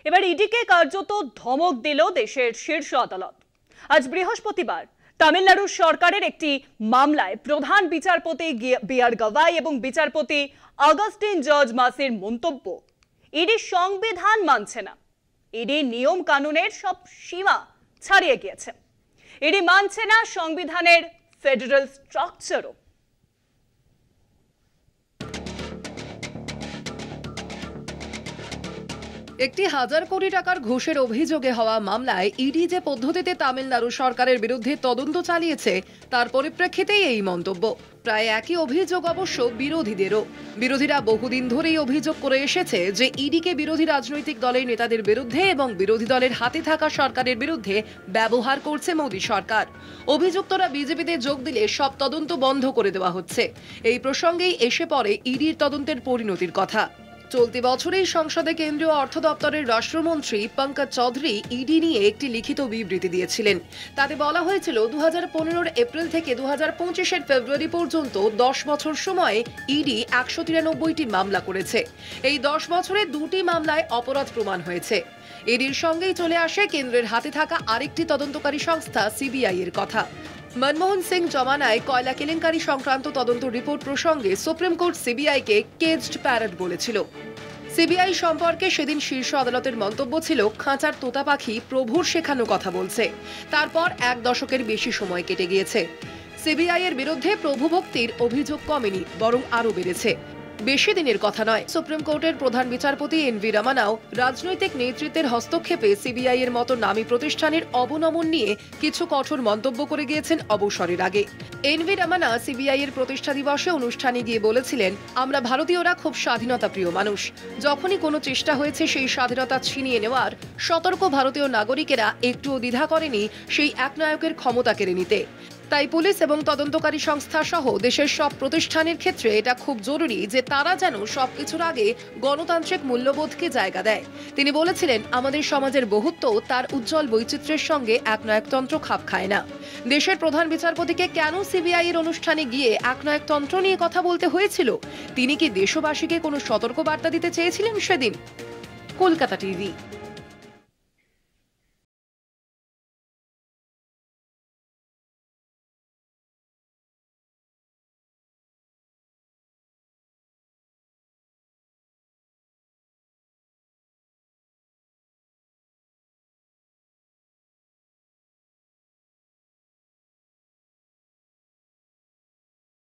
এবার ইডিকে কার্যত ধমক দিল দেশের শীর্ষ আদালত। আজ বৃহস্পতিবার তামিলনাড়ুর সরকারের একটি মামলায় প্রধান বিচারপতি বি.আর. গাভাই এবং বিচারপতি আগস্টিন জর্জ মাসির মন্তব্য, ইডি সংবিধান মানছে না, ইডি নিয়ম কানুনের সব সীমা ছাড়িয়ে গিয়েছে, ইডি মানছে না সংবিধানের ফেডারেল স্ট্রাকচারও। একটি 1000 কোটি টাকার ঘুষের অভিযোগে হওয়া মামলায় ইডি যে পদ্ধতিতে তামিলনাড়ু সরকারের বিরুদ্ধে তদন্ত চালিয়েছে তার পরিপ্রেক্ষিতেই এই মন্তব্য। প্রায় একই অভিযোগ অবশ্য বিরোধীদেরও। বিরোধীরা বহুদিন ধরেই অভিযোগ করে এসেছে যে ইডিকে বিরোধী রাজনৈতিক দলের নেতাদের বিরুদ্ধে এবং বিরোধী দলের হাতে থাকা সরকারের বিরুদ্ধে ব্যবহার করছে মোদী সরকার। অভিযুক্তরা বিজেপিতে যোগ দিলে সব তদন্ত বন্ধ করে দেওয়া হচ্ছে। এই প্রসঙ্গেই এসে পড়ে ইডির তদন্তের পরিণতির কথা। চলতি বছরেই সংসদে কেন্দ্রীয় অর্থ দপ্তরের রাষ্ট্রমন্ত্রী পঙ্কজ চৌধুরী ইডি নিয়ে একটি লিখিত বিবৃতি দিয়েছিলেন। তাতে বলা হয়েছিল 2015 এপ্রিল থেকে 2025 ফেব্রুয়ারি পর্যন্ত 10 বছর সময়ে ইডি 193টি মামলা করেছে। এই 10 বছরে 2টি মামলায় অপরাধ প্রমাণ হয়েছে। ইডির সঙ্গেই চলে আসে কেন্দ্রের হাতে থাকা আরেকটি তদন্তকারী সংস্থা সিবিআই এর কথা। মনমোহন সিং জমানায় কয়লা কেলেঙ্কারি সংক্রান্ত তদন্ত রিপোর্ট প্রসঙ্গে সুপ্রিম কোর্ট সিবিআইকে কেজড প্যারট বলেছিল। সিবিআই সম্পর্কে সেদিন শীর্ষ আদালতের মন্তব্য ছিল, খাঁচার তোতা পাখি প্রভুর শেখানো কথা বলছে। তারপর 1 দশকের বেশি সময় কেটে গিয়েছে। সিবিআই এর বিরুদ্ধে প্রভুভক্তির অভিযোগ কমেনি, বরং আরও বেড়েছে। বেশি দিনের কথা নয়, সুপ্রিম কোর্টের প্রধান বিচারপতি এন.ভি. রমনাও রাজনৈতিক নেতৃত্বের হস্তক্ষেপে সিবিআই এর মতো নামী প্রতিষ্ঠানের অবনমন নিয়ে কিছু কঠোর মন্তব্য করে গিয়েছেন অবসরের আগে। এন.ভি. রমনা সিবিআই এর প্রতিষ্ঠা দিবসে অনুষ্ঠানে গিয়ে বলেছিলেন, আমরা ভারতীয়রা খুব স্বাধীনতা প্রিয় মানুষ। যখনই কোনো চেষ্টা হয়েছে সেই স্বাধীনতা ছিনিয়ে নেওয়ার, সতর্ক ভারতীয় নাগরিকেরা একটুও দ্বিধা করেনি সেই একনায়কের ক্ষমতা কেড়ে নিতে। তাই পুলিশ এবং তদন্তকারী সংস্থা সহ দেশের সব প্রতিষ্ঠানের ক্ষেত্রে এটা খুব জরুরি যে তারা যেন সবকিছুর আগে গণতান্ত্রিক মূল্যবোধকে জায়গা দেয়। তিনি বলেছিলেন, আমাদের সমাজের বহুত্ব তার উজ্জ্বল বৈচিত্র্যের সঙ্গে একনায়কতন্ত্র খাপ খায় না। দেশের প্রধান বিচারপতিকে কেন সিবিআই এর অনুষ্ঠানে গিয়ে একনায়কতন্ত্র নিয়ে কথা বলতে হয়েছিল? তিনি কি দেশবাসীকে কোনো সতর্ক বার্তা দিতে চেয়েছিলেন সেদিন? কলকাতা টিভি।